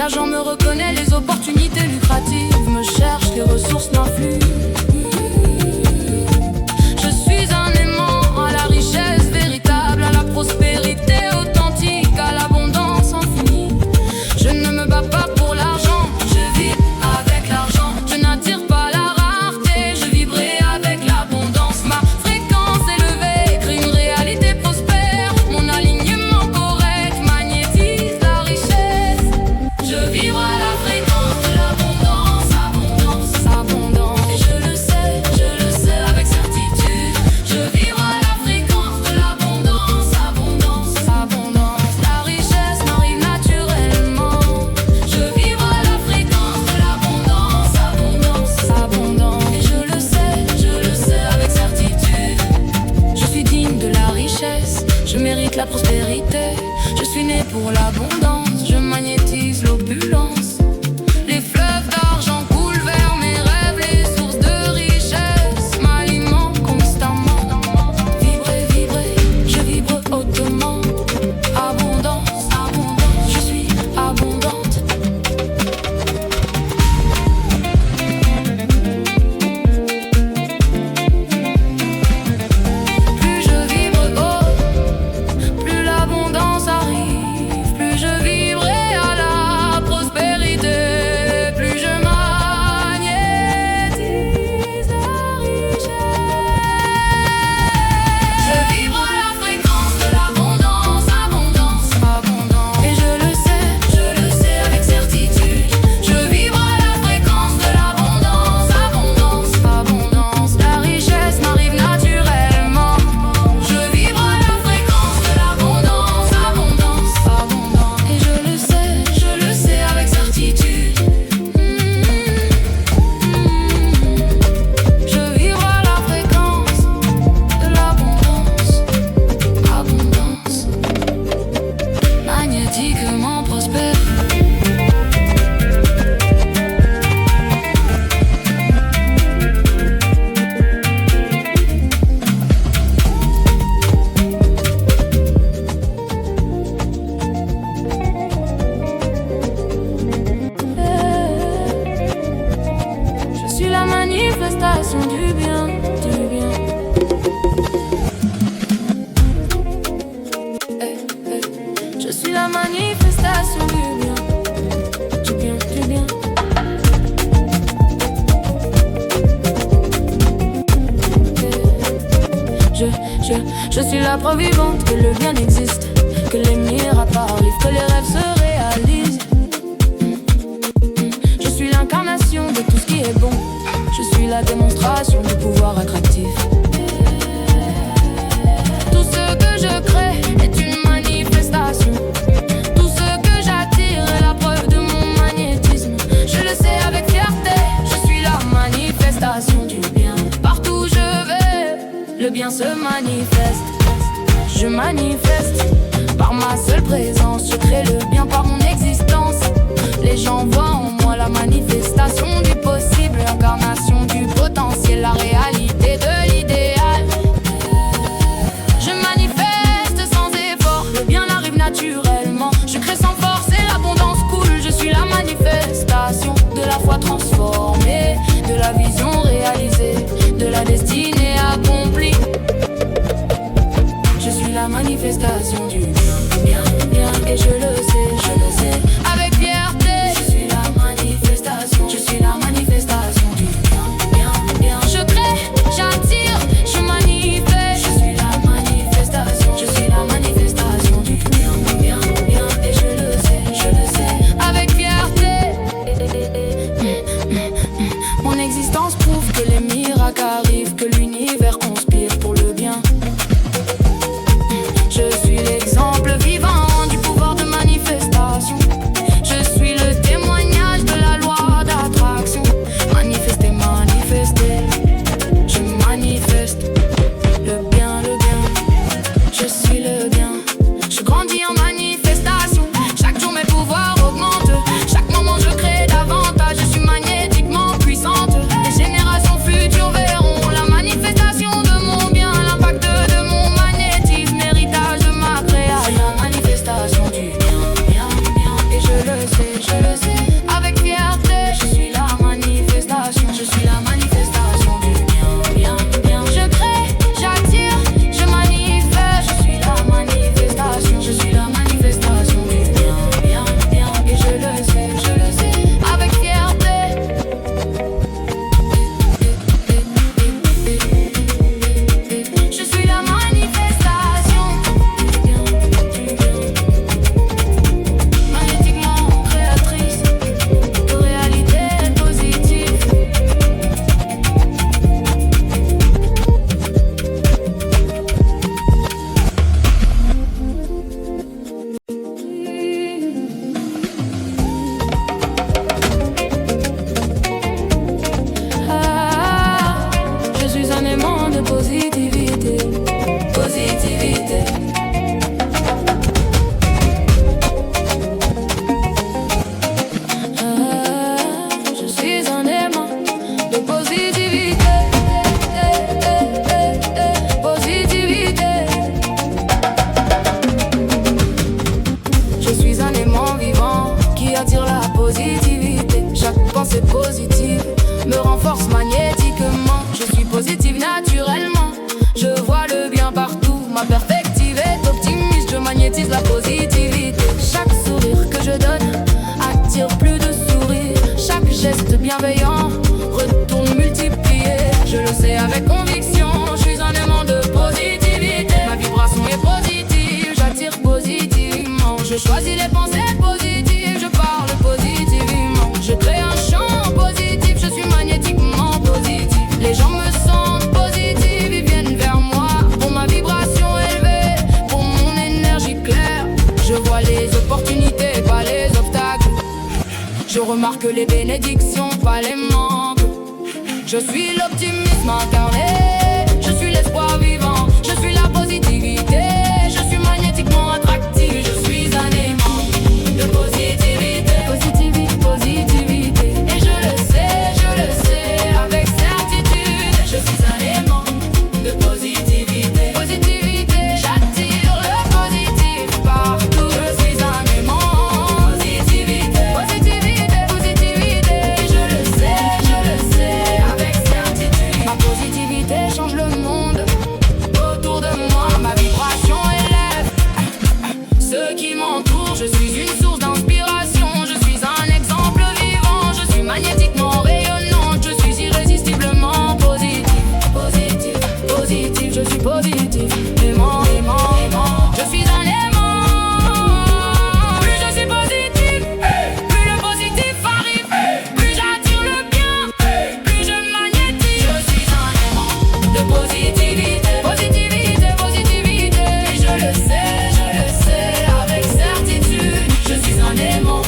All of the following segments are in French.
L'argent me reconnaît, les opportunités lucratives me cherchent, les ressources n'influent. Je suis un aimant à la richesse véritable, à la prospérité authentique, à l'abondance infinie. Je ne me bats pas pour l'argent, je vis avec l'argent. Je n'attire pas la rareté, je vibrerai avec l'abondance. Ma fréquence élevée crée une réalité prospère. Mon alignement correct magnétise la richesse. Je vibre à la fréquence de l'abondance, abondance, abondance. Et je le sais avec certitude. Je vibre à la fréquence de l'abondance, abondance, abondance. La richesse m'arrive naturellement. Je vibre à la fréquence de l'abondance, abondance, abondance. Et je le sais avec certitude. Je suis digne de la richesse, je mérite la prospérité. Je suis né pour l'abondance, je magnétise l'opulence. Les fleuves d'argent coulent vers mes rêves, les sources de richesse m'alimentent constamment. Vibrer, je vibre hautement. Abondance, abondance, je suis abondante. Plus je vibre haut, plus l'abondance arrive. Plus je vibrerai à la prospérité, plus je magnétise la richesse. Je vibre à la fréquence de l'abondance, abondance, abondance. Et je le sais avec certitude. Je vibre à la fréquence de l'abondance, abondance, abondance. La richesse m'arrive naturellement. Je vibre à la fréquence de l'abondance, abondance, abondance. Et je le sais avec certitude. Je vibre à la fréquence de l'abondance, abondance. Magnétiquement prospère. Je suis la manifestation du bien, du bien. Je suis la manifestation du bien, du bien, du bien. Je suis la preuve vivante que le bien existe, que les miracles arrivent, que les rêves se réalisent. Je suis l'incarnation de tout ce qui est bon. Je suis la démonstration du pouvoir attractif. Tout ce que je crée est une manifestation. Tout ce que j'attire est la preuve de mon magnétisme. Je le sais avec fierté, je suis la manifestation du bien. Partout où je vais, le bien se manifeste. Je manifeste par ma seule présence. Je crée le bien par mon existence. Les gens voient en moi la manifestation du possible, l'incarnation du potentiel, la réalité de l'idéal. Je manifeste sans effort, le bien arrive naturellement. Je crée sans force et l'abondance coule. Je suis la manifestation de la foi transformée, de la vision réalisée, de la destinée accomplie. Je suis la manifestation du bien, bien, et je le sais, avec fierté. Je suis la manifestation du bien, bien, bien. Je crée, j'attire, je manifeste. Je suis la manifestation du bien, bien, bien, et je le sais, avec fierté. Mon existence prouve que les miracles arrivent, que l'univers conspire pour le bien. Je suis l'exemple vivant du pouvoir de manifester. je le sais, avec fierté. Je suis la manifestation, je suis la manifestation du bien, bien, bien. Je crée, j'attire, je manifeste. Je suis la manifestation, je suis la manifestation du bien, bien, bien. Et je le sais, avec fierté. Je suis la manifestation du bien, du bien. Magnétiquement créatrice de réalité positive. Ah, je suis un aimant de positivité, positivité. Je suis un aimant de positivité, positivité. Je suis un aimant vivant qui attire la positivité. Chaque pensée positive me renforce magnétiquement. Je suis positive naturellement, je vois le bien partout. Ma perspective est optimiste, je magnétise la positivité. Chaque sourire que je donne attire plus de sourires. Chaque geste bienveillant retourne multiplié. Je le sais avec conviction, je suis un aimant de positivité. Ma vibration est positive, j'attire positivement. Je choisis les pensées positives, je parle positivement. Je crée un champ positif, je suis magnétiquement positif. Les gens me sentent positive, ils viennent vers moi pour ma vibration élevée, pour mon énergie claire. Je vois les opportunités, pas les obstacles. Je remarque les bénédictions, pas les manques. Je suis l'optimisme incarné, je suis l'espoir vivant, je suis la positivité. Je suis magnétiquement attractif, je suis un aimant de positivité, positivité, positivité. Et je le sais avec certitude. Je suis un aimant de positivité, positivité. J'attire le positif partout. Je suis un aimant, positivité, positivité, positivité. Et je le sais avec certitude. Ma positivité change le monde autour de moi. Ma vibration élève ceux qui m'entourent. Je suis une source d'inspiration, je suis un exemple vivant. Je suis magnétiquement rayonnante, je suis irrésistiblement positif, positif, positif. Je suis positif, aimant, aimant, aimant. Je suis un aimant. Plus je suis positif, plus le positif arrive. Plus j'attire le bien, plus je magnétise. Je suis un aimant de positivité, positivité, positivité. Et je le sais avec certitude. Je suis un aimant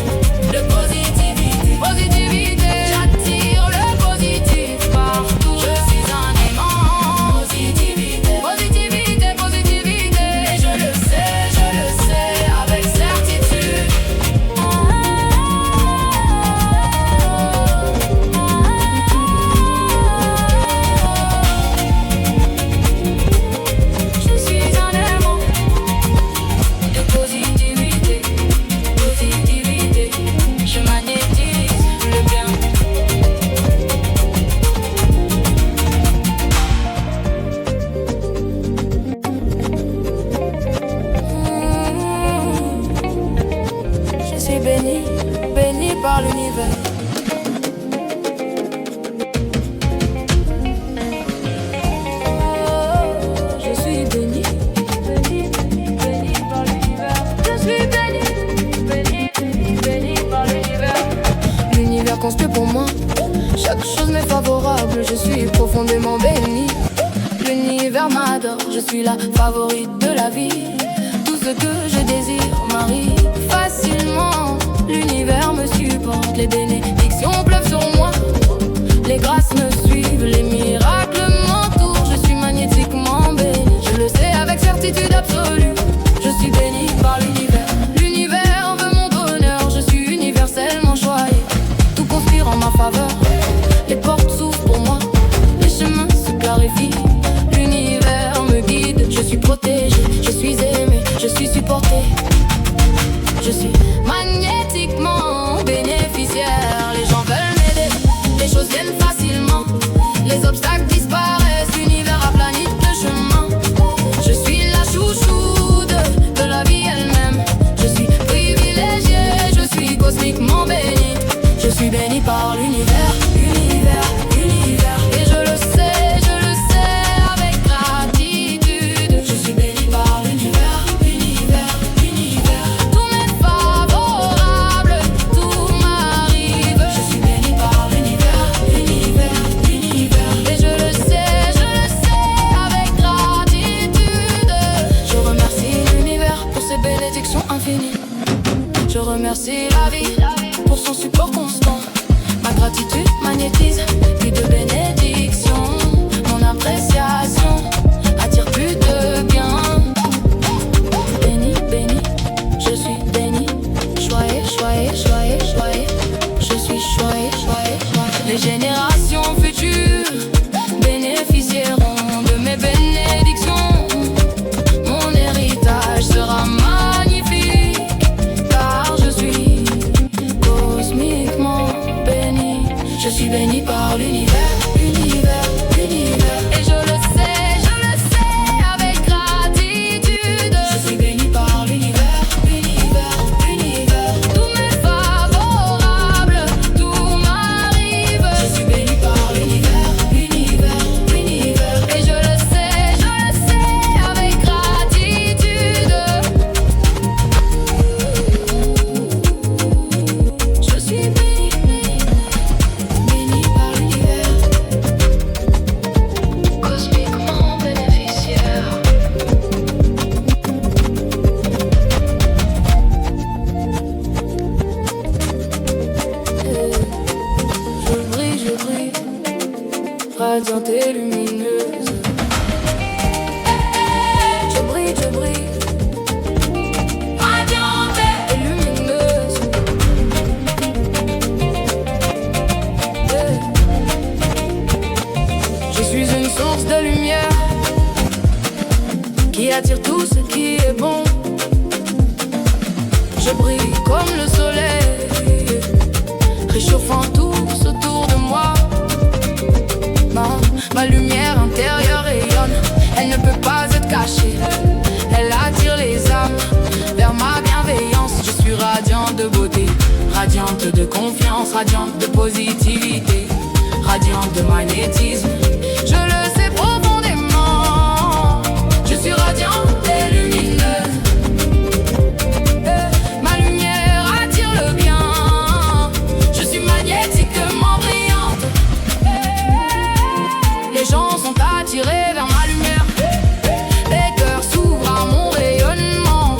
de positivité, positivité. J'attire le positif partout. Je suis un aimant, positivité, positivité, positivité. Et je le sais avec certitude. Je suis un aimant de positivité, positivité. Je magnétise le bien. Je suis béni, béni par l'univers. Je suis béni, béni, béni, béni par l'univers. Je suis béni, béni, béni, béni par l'univers. L'univers conspire pour moi, chaque chose m'est favorable. Je suis profondément béni. L'univers m'adore, je suis la favorite de la vie. Tout ce que je désire m'arrive facilement. L'univers me supporte, les bénédictions pleuvent sur moi. Les grâces me suivent, les miracles m'entourent. Je suis magnétiquement béni, je le sais avec certitude absolue. Je suis béni par l'univers. L'univers veut mon bonheur, je suis universellement choyé. Tout conspire en ma faveur, les portes s'ouvrent pour moi. Les chemins se clarifient, l'univers me guide. Je suis protégé, je suis aimé, je suis supporté. Je suis magnétique. par l'univers, univers, univers. Et je le sais avec gratitude. Je suis béni par l'univers, univers, univers. Tout m'est favorable, tout m'arrive. Je suis béni par l'univers, univers, univers. Et je le sais avec gratitude. Je remercie l'univers pour ses bénédictions infinies. Je remercie la vie pour son support constant. Ma gratitude magnétise plus de bénédictions. Mon appréciation attire plus de bien. Béni, béni, je suis béni. Choyé, choyé, choyé, choyé. Je suis choyé, choyé, choyé. Les générations futures bénéficieront de mes bénédictions. Mon héritage sera magnifique, car je suis cosmiquement béni. Je suis béni par l'univers, univers, univers. Et je le sais avec gratitude. Je suis béni par l'univers, univers, univers. Tout m'est favorable, tout m'arrive. Je suis béni par l'univers, univers, univers. Et je le sais avec gratitude. Je suis béni par l'univers, cosmiquement bénéficiaire. Je brille, radiante et lumineuse. Je brille, radiante et lumineuse. Je suis une source de lumière qui attire tout ce qui est bon. Je brille comme le soleil, réchauffant tous autour de moi. Ma lumière intérieure rayonne, elle ne peut pas être cachée. Elle attire les âmes vers ma bienveillance. Je suis radiante de beauté, radiante de confiance, radiante de positivité, radiante de magnétisme. Je le sais profondément, je suis radiante et lumineuse. Ma lumière attire le bien, je suis magnétiquement brillante. Les gens sont attirés vers ma lumière, les cœurs s'ouvrent à mon rayonnement.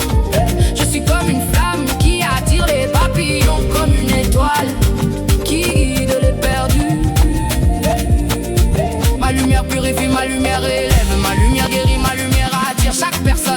Je suis comme une flamme qui attire les papillons, comme une étoile qui guide les perdus. Ma lumière purifie, ma lumière élève, ma lumière guérit, ma lumière attire chaque personne.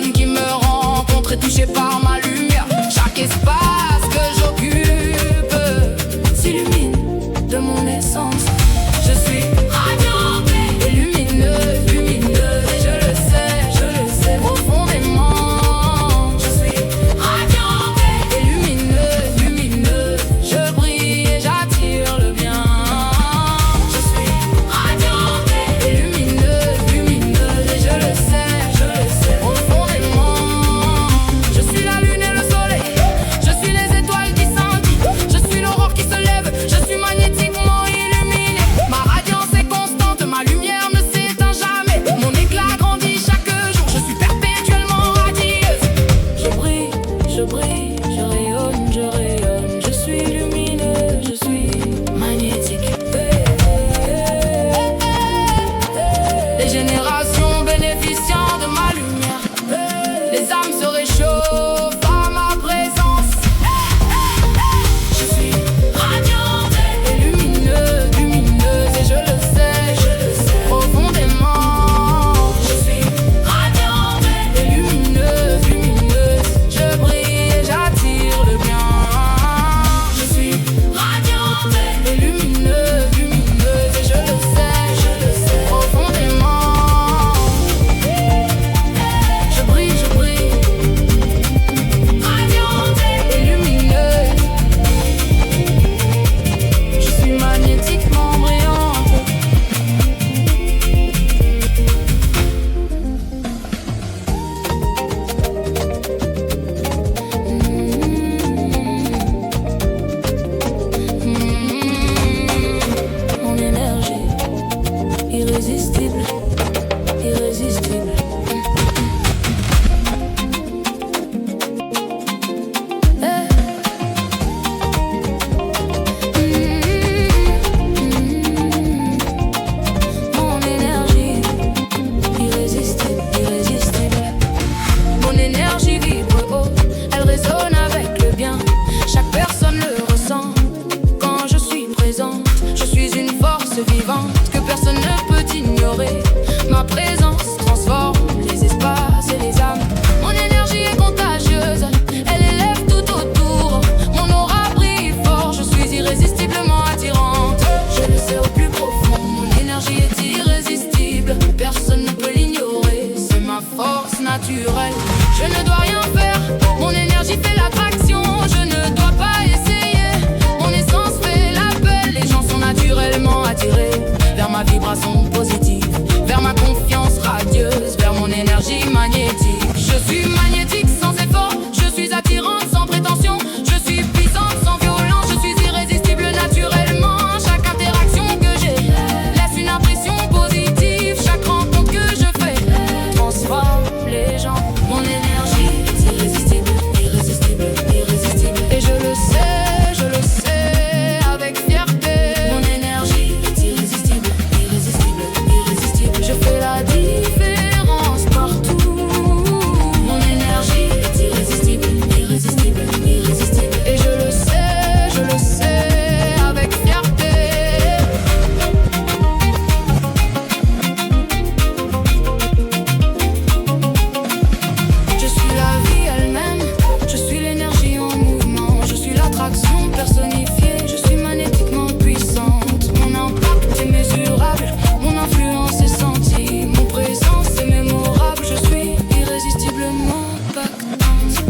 l'attraction personnifiée. Je suis magnétiquement puissante. Mon impact est mesurable, mon influence est sentie. Mon présence est mémorable, je suis irrésistiblement impactante.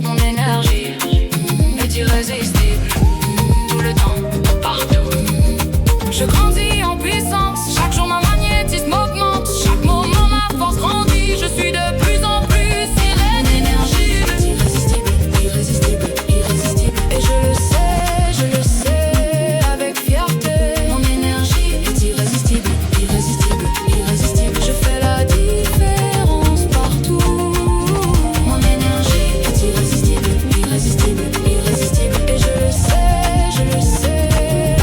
Mon énergie est irrésistible, tout le temps, partout. Je grandis en puissance, chaque jour ma magnétisme augmente. Chaque moment ma force grandit, je suis de plus en plus irrésistible, irrésistible, irrésistible. Et je le sais avec fierté. Mon énergie est irrésistible, irrésistible, irrésistible. Je fais la différence partout. Mon énergie est irrésistible, irrésistible, irrésistible. Et je le sais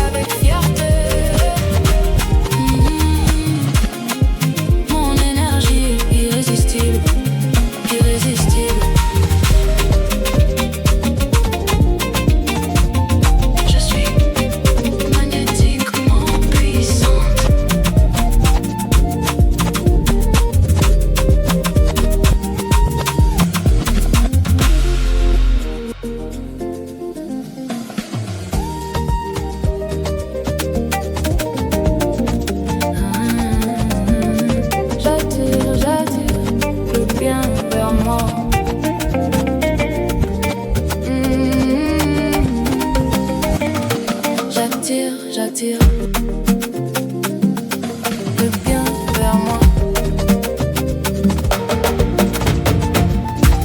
avec fierté. Mon énergie est irrésistible, irrésistible. Je suis magnétiquement puissante. J'attire le bien vers moi. J'attire le bien vers moi.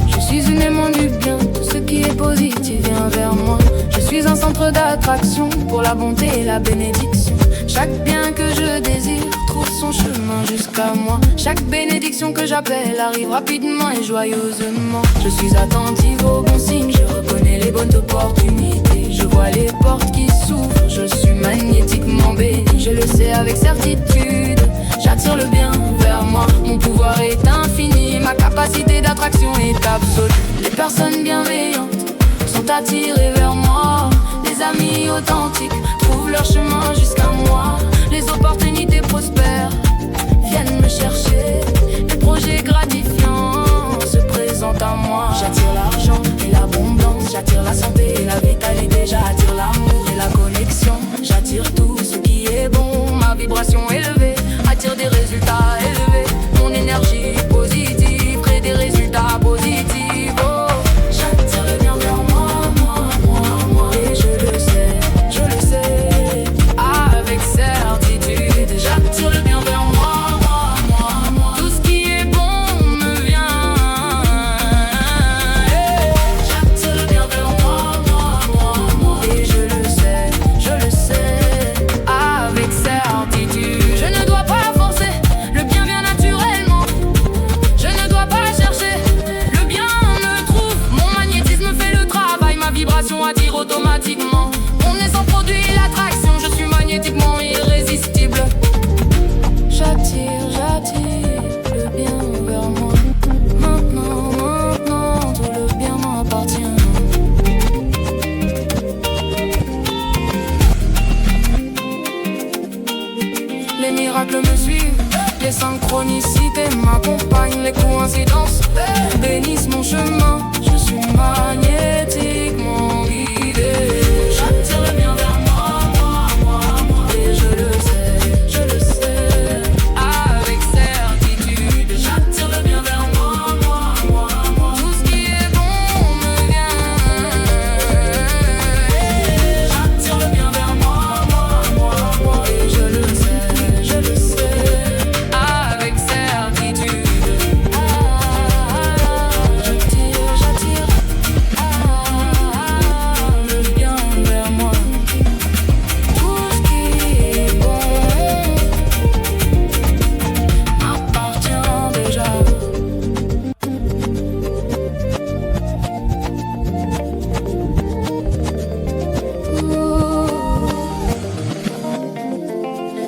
Je suis une aimant du bien, tout ce qui est positif vient vers moi. Je suis un centre d'attraction pour la bonté et la bénédiction. Chaque bien que je désire trouve son chemin jusqu'à moi. Chaque bénédiction que j'appelle arrive rapidement et joyeusement. Je suis attentive aux bons signes, je reconnais les bonnes opportunités. Je vois les portes qui s'ouvrent, je suis magnétiquement béni. Je le sais avec certitude, j'attire le bien vers moi. Mon pouvoir est infini, ma capacité d'attraction est absolue. Les personnes bienveillantes sont attirées vers moi. Les amis authentiques trouvent leur chemin jusqu'à moi. Les opportunités prospèrent viennent me chercher. Les projets gratifiants se présentent à moi. J'attire l'argent et l'abondance, j'attire la santé et la vitalité. J'attire l'amour et la connexion, j'attire tout ce qui est bon. Ma vibration élevée attire des résultats élevés. Mon énergie positive crée des résultats positifs. Oh, j'attire le bien vers moi. Et je le sais avec certitude. J'attire le bien vers moi. Tout ce qui est bon me vient. J'attire le bien vers moi. Et je le sais avec certitude. Je ne dois pas forcer, le bien vient naturellement. Je ne dois pas chercher, le bien me trouve. Mon magnétisme fait le travail, ma vibration attire automatiquement. Mon essence produit l'attraction, je suis magnétiquement irrésistible. J'attire le bien vers moi. Maintenant, tout le bien m'appartient. Les miracles me suivent, les synchronicités m'accompagnent, les coïncidences bénissent mon chemin. Je suis magnétiquement guidé. J'attire le bien vers moi. Et je le sais avec certitude. J'attire le bien vers moi. Tout ce qui est bon me vient. J'attire le bien vers moi. Et je le sais avec certitude. J'attire le bien vers moi. Tout ce qui est bon m'appartient déjà.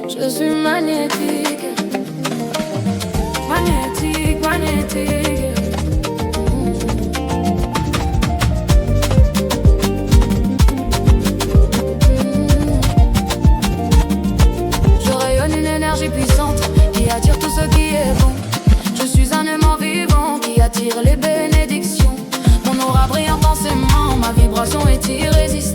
Je suis magnétique. Je rayonne une énergie puissante qui attire tout ce qui est bon. Je suis un aimant vivant qui attire les bénédictions. Mon aura brille intensément, ma vibration est irrésistible.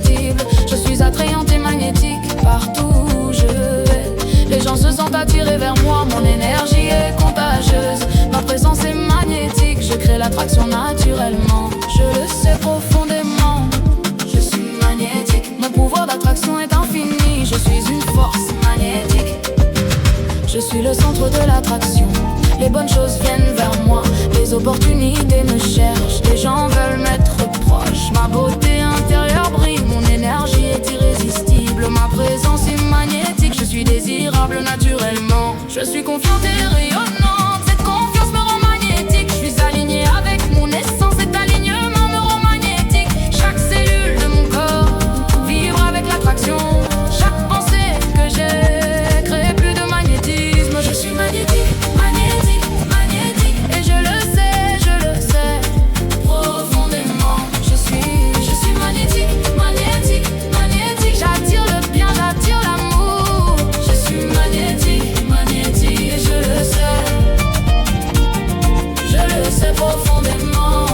centre de l'attraction. Les bonnes choses viennent vers moi, les opportunités me cherchent. Les gens veulent m'être proche. Ma beauté intérieure brille, mon énergie est irrésistible. Ma présence est magnétique, je suis désirable naturellement. Je suis confiante et rayonnante, cette confiance me rend magnétique. Je suis alignée avec mon essence, cet alignement me rend magnétique. Chaque cellule de mon corps vibre avec l'attraction. Chaque pensée que j'ai crée plus de magnétisme. Je suis magnétique, magnétique, magnétique. Et je le sais profondément. Je suis magnétique, magnétique, magnétique. J'attire le bien, j'attire l'amour. Je suis magnétique, magnétique. Et je le sais profondément.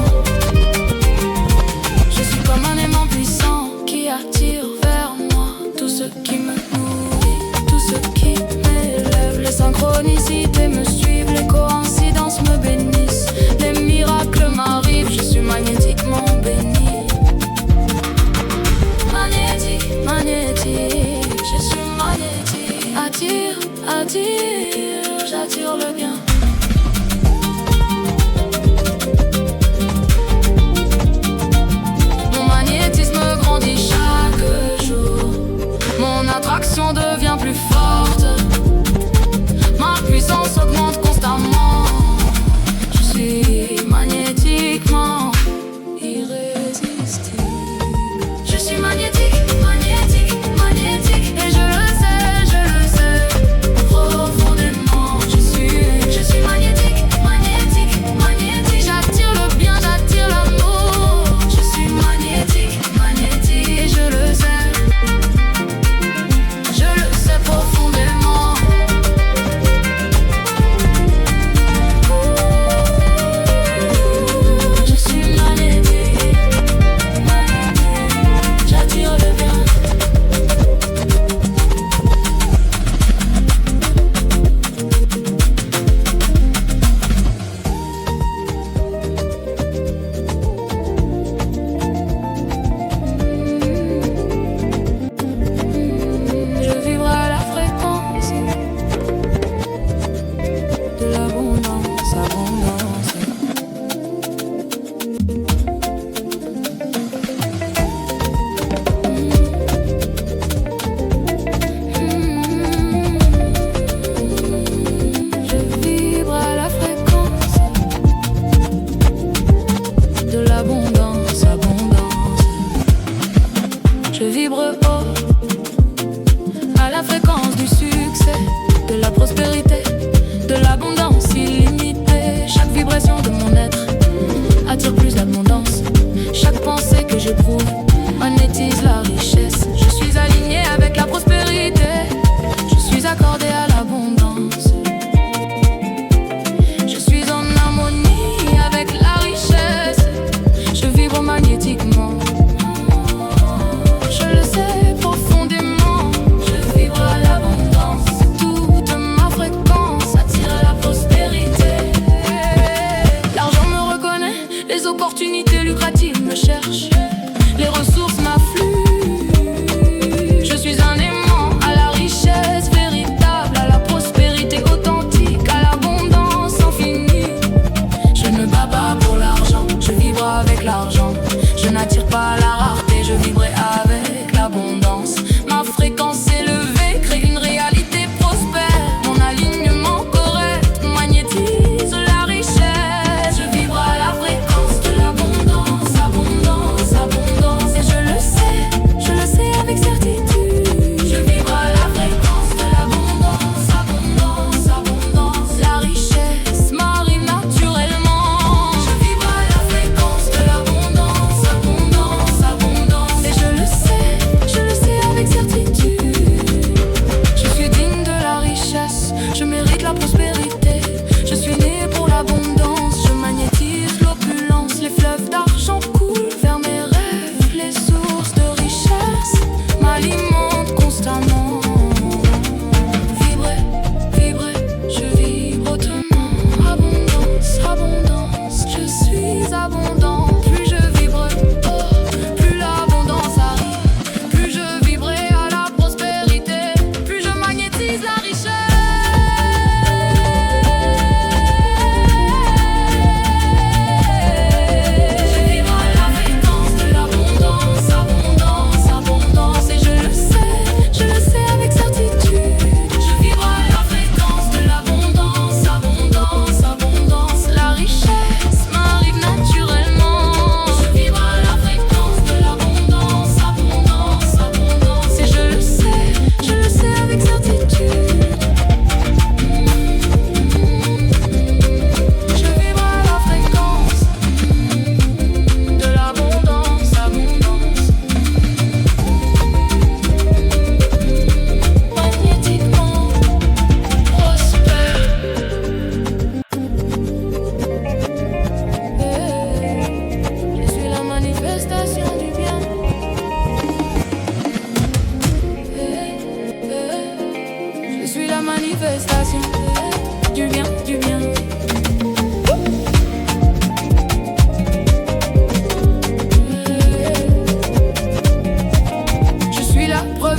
Je suis comme un aimant puissant qui attire vers moi tout ce qui me nourrit, tout ce qui m'élève. Les synchronicités me suivent, les coïncidences me bénissent. Les miracles m'arrivent, je suis magnétiquement béni. Magnétique, magnétique, je suis magnétique. Attire, j'attire le bien. Mon magnétisme grandit chaque jour. Mon attraction devient plus forte. Ma puissance augmente constamment. Je suis magnétiquement irrésistible. Je suis magnétique, magnétique, magnétique. Et je le sais profondément. Je suis magnétique, magnétique, magnétique. J'attire le bien, j'attire l'amour. Je suis magnétique, magnétique. Et je le sais profondément. Je suis magnétique, magnétique. J'attire le bien. Je vibre à la fréquence de l'abondance, abondance. Je vibre à la fréquence de l'abondance, abondance. Je vibre haut à la fréquence du succès, de la prospérité, de l'abondance illimitée. Chaque vibration de mon être attire plus d'abondance. Chaque pensée que j'éprouve monétise la richesse. Je suis alignée avec la prospérité. Je suis accordée à l'abondance. Je suis en harmonie avec la richesse. Je vibre magnétiquement. Je le sais profondément. Je vibre à l'abondance. Toute ma fréquence attire la prospérité. L'argent me reconnaît, les opportunités lucratives me cherchent. Les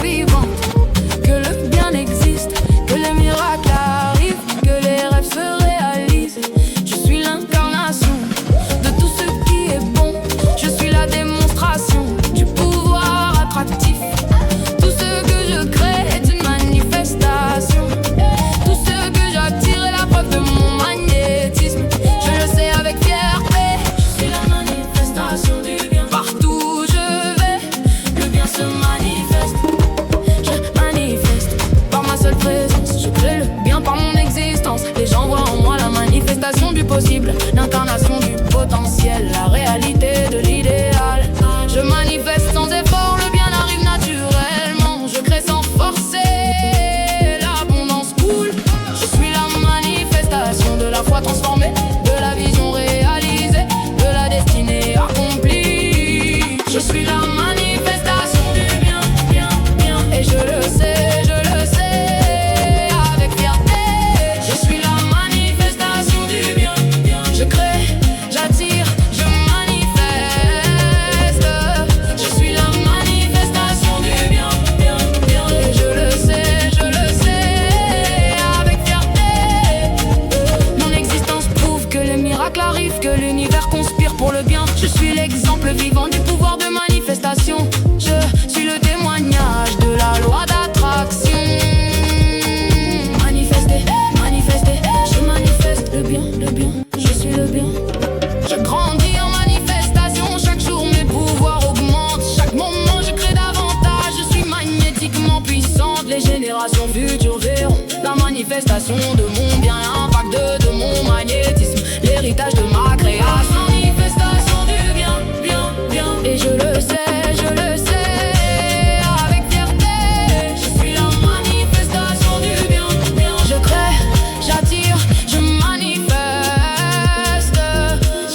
vivante, que le bien existe, que les miracles arrivent, que les rêves se réalisent. Je suis l'incarnation de tout ce qui est bon. Je suis la démonstration du pouvoir attractif. Tout ce que je crée est une manifestation. Tout ce que j'attire est la preuve de mon magnétisme. Je le sais avec fierté. Je suis la manifestation du bien. Partout où je vais, le bien se manifeste. Je manifeste par ma seule présence. Je crée le bien par mon existence. Les gens voient en moi la manifestation du possible, l'incarnation du potentiel, la réalité de l'idéal. Je manifeste sans effort, le bien arrive naturellement. Je crée sans forcer, l'abondance coule. Je suis la manifestation de la foi transformée, de la vision réalisée, de la destinée accomplie. Je suis la manifestation du bien, bien, bien. Et je le sais avec fierté. Je suis la manifestation du bien, bien. Je crée, j'attire, je manifeste. Je suis la manifestation du bien, bien, bien. Et je le sais avec fierté. Mon existence prouve que les miracles arrivent, que l'univers conspire pour le bien. Je suis l'exemple vivant du pouvoir de manifestation. Je suis le témoignage de la loi d'attraction. Manifester, manifester, je manifeste le bien, je suis le bien. Je grandis en manifestation, chaque jour mes pouvoirs augmentent. Chaque moment je crée davantage, je suis magnétiquement puissante. Les générations futures verront la manifestation de mon bien, l'impact de mon magnétisme, l'héritage de ma création. Manifestation du bien, bien, bien. Et je le sais avec fierté. Je suis la manifestation du bien, bien. Je crée, j'attire, je manifeste.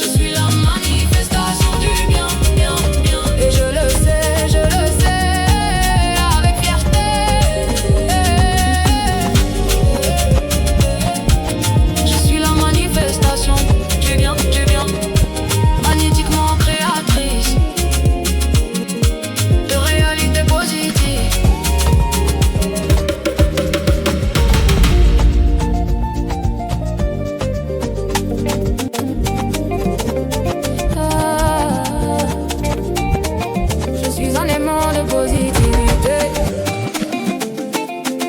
Je suis la manifestation du bien, bien, bien. Et je le sais avec fierté. Je suis la manifestation du bien, magnétiquement créatrice de réalité positive. Je suis un aimant de positivité.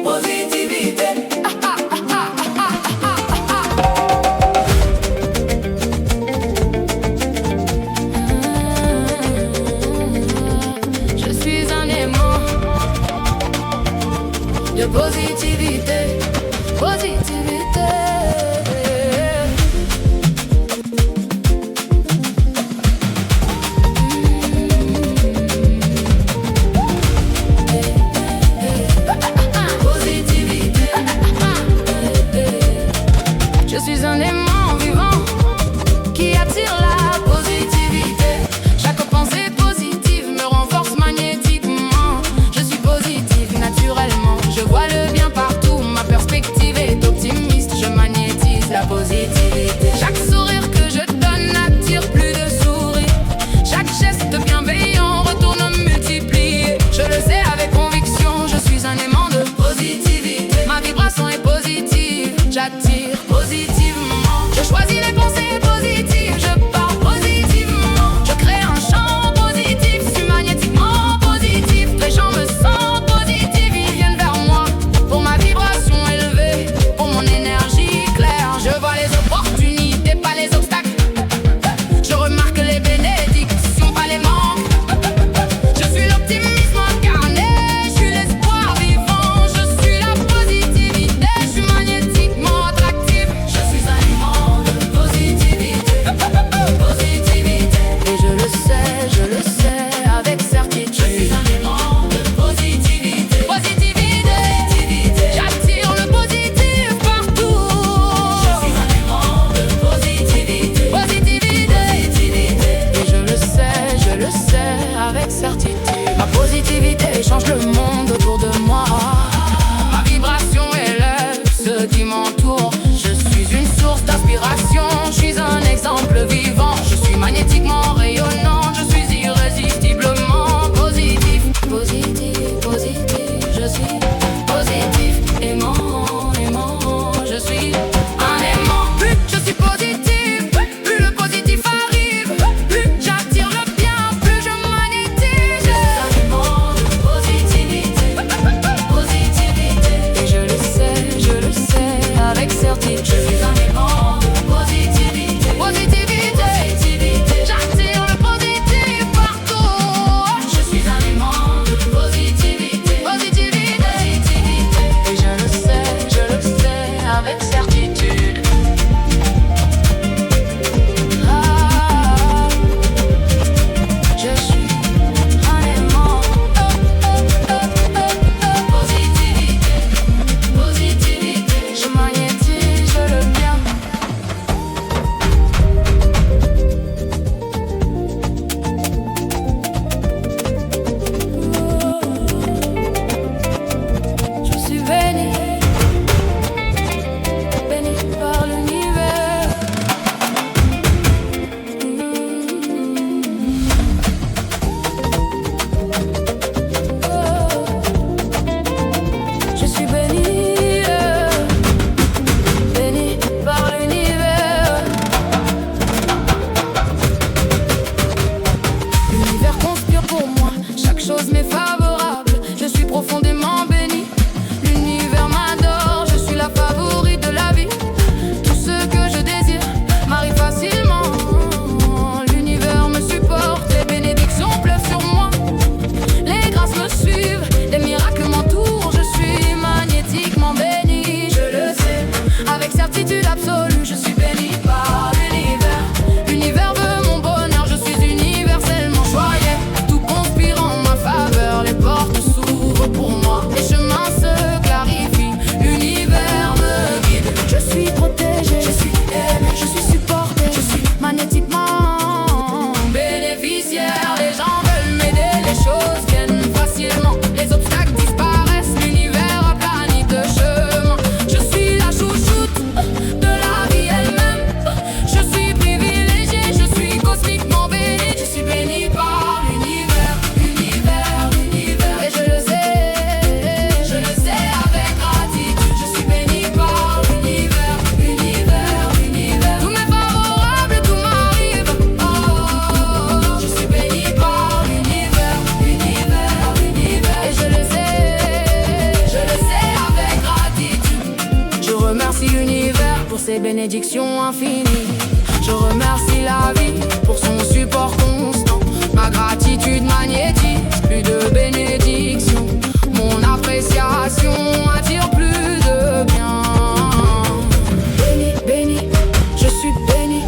Positivité. Je suis un aimant de positivité. Positivité. Je suis un aimant vivant qui attire la positivité. Chaque pensée positive me renforce magnétiquement. Je suis positive naturellement, je vois le bien partout. Ma perspective est optimiste. ses bénédictions infinies. Je remercie la vie pour son support constant. Ma gratitude magnétise plus de bénédictions. Mon appréciation attire plus de bien. Béni, béni, je suis béni.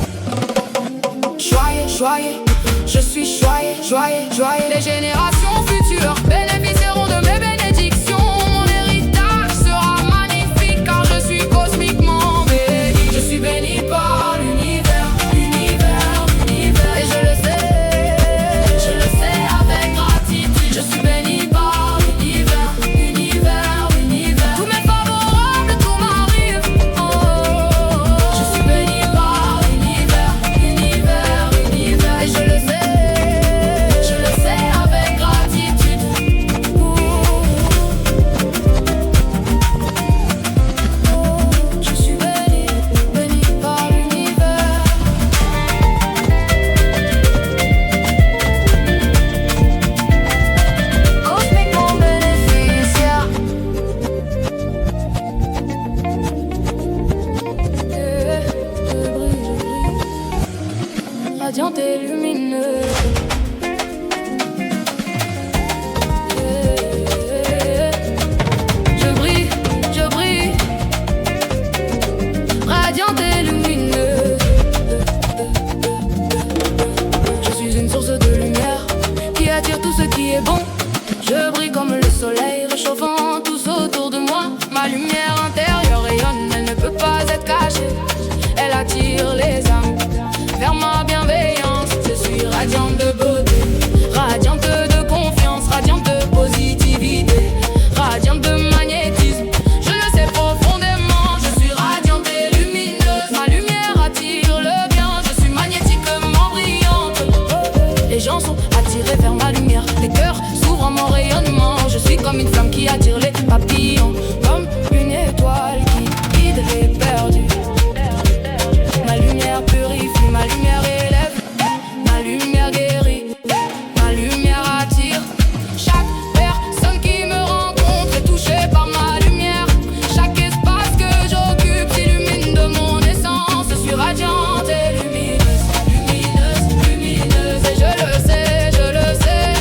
Joyeux, joyeux, je suis joyeux, joyeux, joyeux. Les générations futures bénéficieront de mes bénédictions. Mon héritage sera magnifique car je suis cosmiquement béni. Je suis béni par l'univers, l'univers, l'univers. Et je le sais avec gratitude. Je suis béni par l'univers, l'univers, l'univers. Tout m'est favorable, tout m'arrive. Oh, je suis béni par l'univers, l'univers, l'univers. Et je le sais avec gratitude. Je suis béni, béni par l'univers. Cosmiquement bénéficiaire. Je brille, radiante et lumineuse. Je brille, radiante et lumineuse. Je suis une source de lumière qui attire tout ce qui est bon. Je brille comme le soleil, réchauffant tous autour de moi. Ma lumière intérieure rayonne, elle ne peut pas être cachée. Elle attire les âmes vers ma bienveillance. Je suis radiante de beauté, radiante de confiance, radiante de positivité, radiante de magnétisme. Je le sais profondément, je suis radiante et lumineuse. Ma lumière attire le bien, je suis magnétiquement brillante. Les gens sont attirés vers ma lumière, les cœurs s'ouvrent à mon rayonnement. Je suis comme une flamme qui attire les papillons, comme une étoile qui guide les perdus. Ma lumière purifie, ma lumière élève, ma lumière guérit, ma lumière attire. Chaque personne qui me rencontre est touchée par ma lumière. Chaque espace que j'occupe s'illumine de mon essence. Je suis radiante et lumineuse, lumineuse, lumineuse. Et je le sais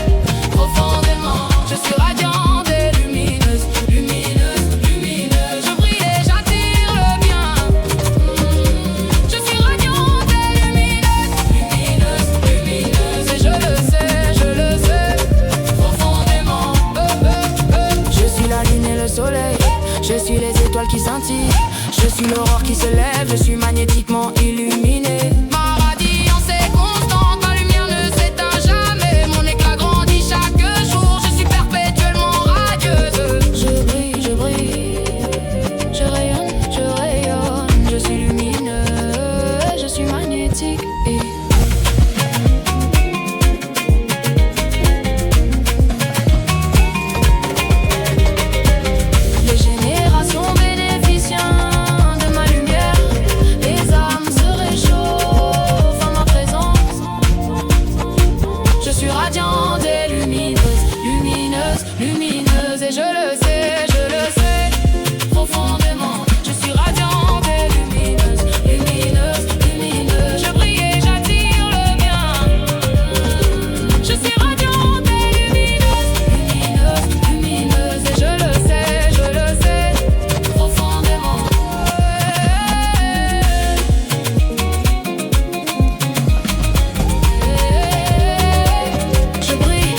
profondément. Je suis radiante et lumineuse, lumineuse, lumineuse. Je brille et j'attire le bien. Je suis radiante et lumineuse, lumineuse, lumineuse. Et je le sais profondément. Je suis la lune et le soleil, je suis les étoiles qui scintillent, je suis l'aurore qui se lève, je suis magnétiquement illuminée. Ma radiance est constante, ma lumière ne s'éteint jamais. Mon éclat grandit chaque jour, je suis perpétuellement radieuse. Je brille, je rayonne, je suis lumineuse, je suis magnétique. Les générations bénéficiant de ma lumière, les âmes se réchauffent en ma présence. Je suis radiante et lumineuse, lumineuse, lumineuse. Et je le sais profondément. Je suis radiante et lumineuse, lumineuse, lumineuse. Je brille et j'attire le bien. Je suis radiante et lumineuse, lumineuse, lumineuse. Et je le sais profondément. Je brille,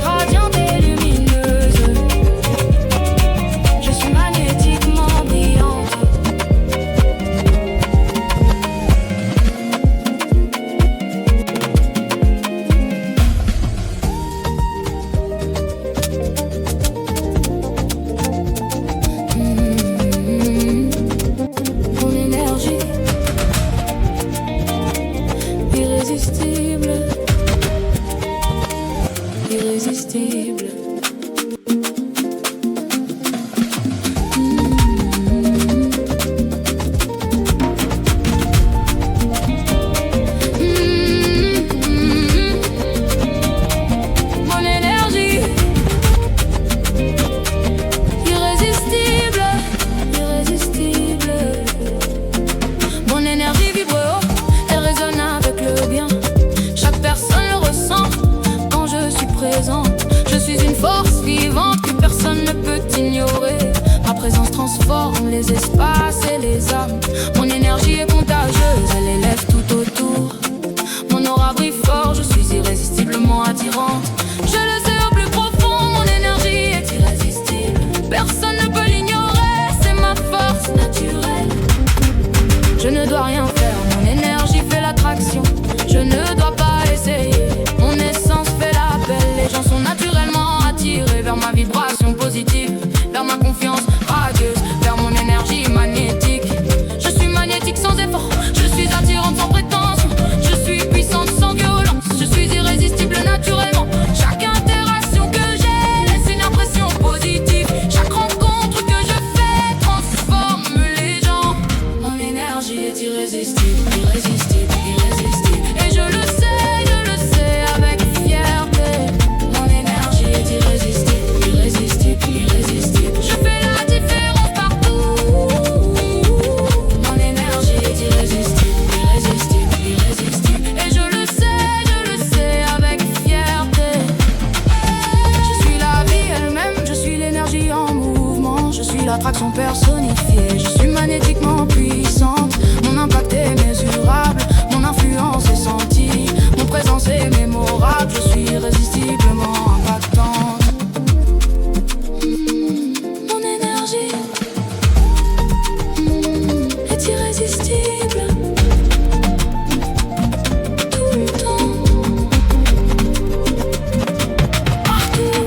radiante et lumineuse. Je suis magnétiquement brillante. Mon énergie irrésistible, irrésistible. Mon énergie irrésistible, irrésistible. présente. Je suis une force vivante que personne ne peut ignorer. Ma présence transforme les espaces et les âmes. Mon énergie est contagieuse, elle élève tout autour. Mon aura brille fort, je suis irrésistiblement attirante. Je le sais au plus profond, mon énergie est irrésistible. Personne ne peut l'ignorer, c'est ma force naturelle. Je ne dois rien faire, mon énergie fait l'attraction. Je ne dois pas essayer, mon essence fait l'appel. Les gens sont naturellement attirés vers ma vibration positive, vers ma confiance radieuse, vers mon énergie magnétique. Je suis magnétique sans effort, je suis attirante sans prétention. Je suis puissante sans violence, je suis irrésistible naturellement. Chaque interaction que j'ai laisse une impression positive. Chaque rencontre que je fais transforme les gens. Mon énergie est irrésistible, irrésistible, irrésistible. Et je le sais avec fierté. Mon énergie est irrésistible, irrésistible, irrésistible. Je fais la différence partout. Mon énergie est irrésistible, irrésistible, irrésistible. Et je le sais avec fierté. Je suis la vie elle-même, je suis l'énergie en mouvement. Je suis l'attraction personnifiée, je suis magnétiquement puissante. Mon impact est mesurable, mon influence est sentie. Mon présence est mémorable, je suis irrésistiblement impactante. Mon énergie est irrésistible. Tout le temps, partout.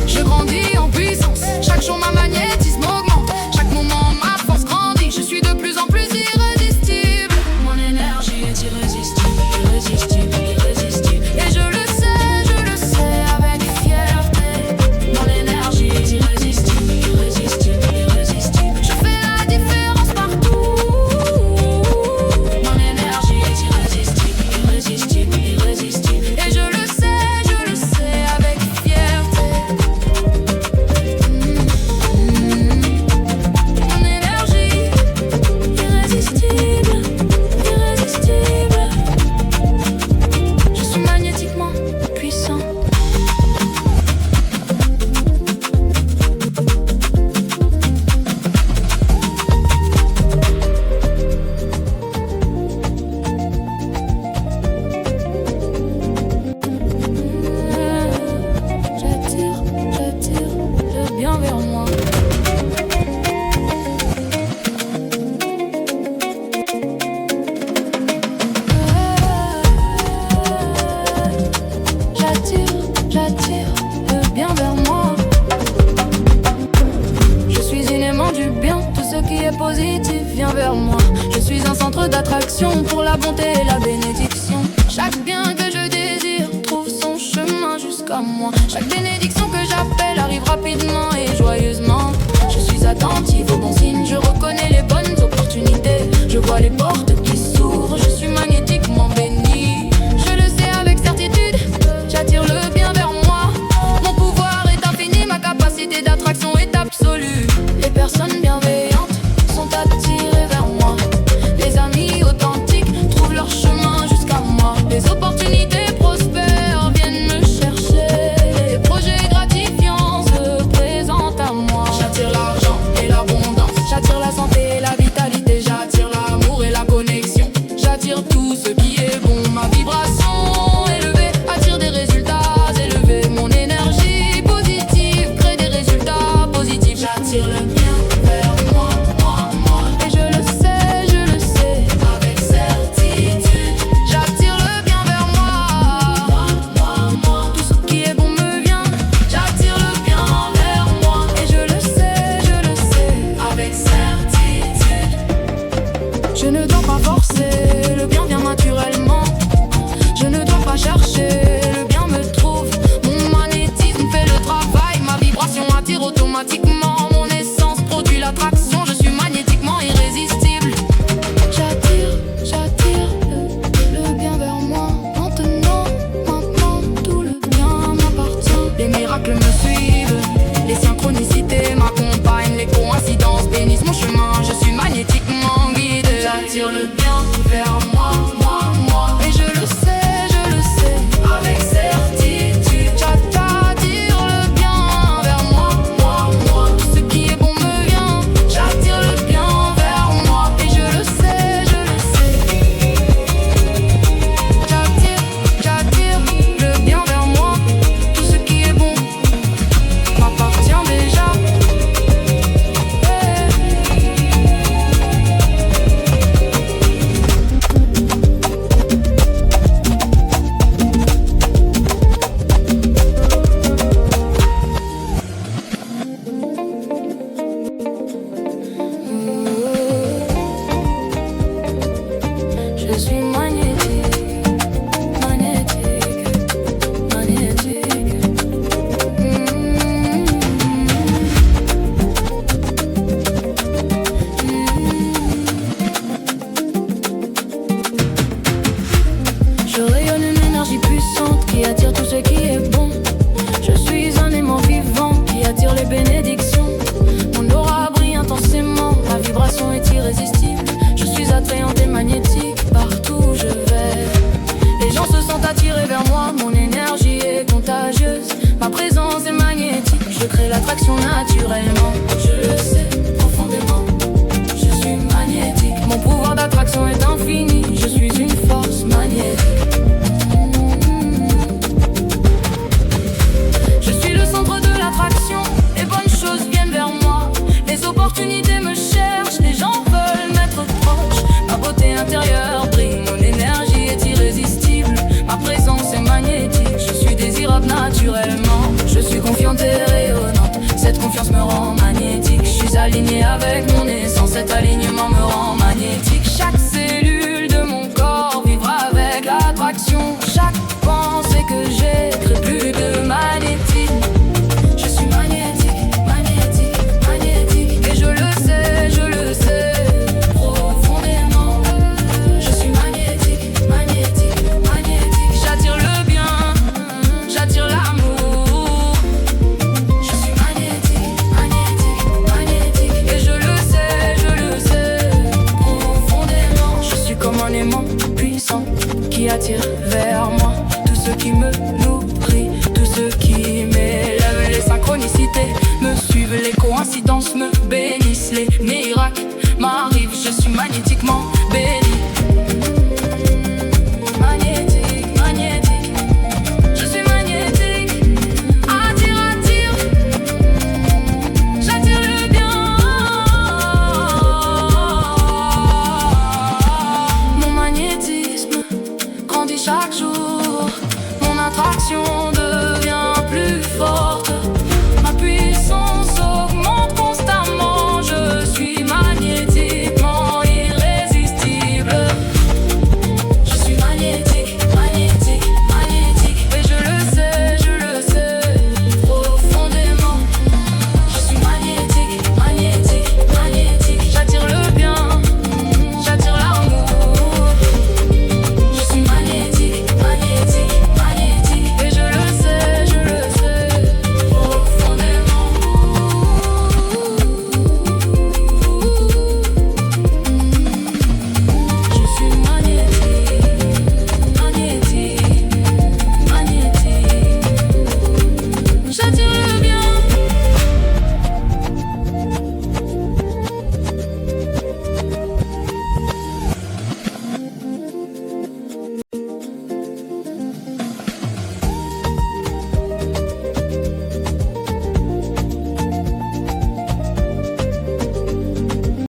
Je grandis en puissance, chaque jour ma magnétisme augmente. Chaque moment ma force grandit, je suis de plus en plus irrésistible. Mon énergie est irrésistible, irrésistible, irrésistible. Et je le sais avec fierté. Mon énergie est irrésistible, irrésistible, irrésistible. Je fais la différence partout. Mon énergie est irrésistible, irrésistible, irrésistible. Et je le sais avec fierté. Mon énergie irrésistible, irrésistible. Je suis magnétiquement puissant. J'attire le bien vers moi. J'attire le bien vers moi. Je suis une aimant du bien, tout ce qui est positif vient vers moi. Je suis un centre d'attraction pour la bonté et la bénédiction. Chaque bien que je désire trouve son chemin jusqu'à moi. Chaque bénédiction que j'appelle arrive rapidement et joyeusement. Je suis attentive aux bons signes, je reconnais les bonnes opportunités. Je vois les portes qui s'ouvrent, je suis magnétiquement bénie. Je le sais avec certitude, j'attire le bien vers moi. Mon pouvoir est infini, ma capacité d'attraction est absolue. Les personnes bienveillantes sont attirées vers moi. Les amis authentiques trouvent leur chemin jusqu'à moi. Les opportunités prospères viennent me chercher. Les projets gratifiants se présentent à moi. J'attire l'argent et l'abondance, j'attire la santé et la vitalité. J'attire l'amour et la connaissance. Ma présence est magnétique, je crée l'attraction naturellement. Je le sais profondément, je suis magnétique. Mon pouvoir d'attraction est infini, je suis une force magnétique. Je suis le centre de l'attraction, les bonnes choses viennent vers moi. Les opportunités me cherchent, les gens veulent m'être proche. Ma beauté intérieure brille, mon énergie est irrésistible. Ma présence est magnétique, je suis désirable naturellement.